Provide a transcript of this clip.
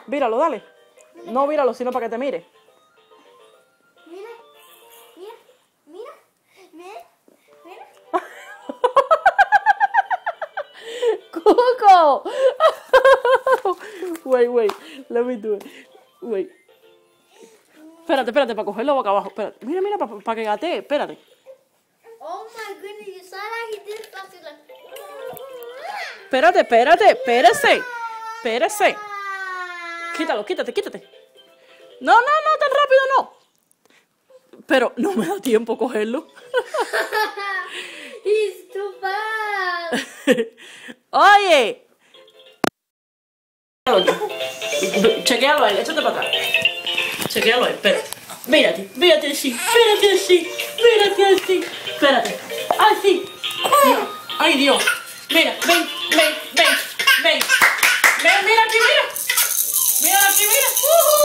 Víralo, dale. No víralo, sino para que te mire. Mira, mira, mira, mira, mira. ¡Cuco! Wait. Let me do it. Wait. Espérate, para cogerlo boca abajo. Espérate. Mira, para que gatee. Espérate. Oh my goodness, you saw that? He did something like... Espérese. Quítalo, quítate. No, tan rápido no. Pero no me da tiempo cogerlo. He's too fast. Oye. Chequéalo ahí, échate para atrás. Chequéalo ahí, espérate. Mírate así. Espérate. Así. Ay, Dios. Mira, ven,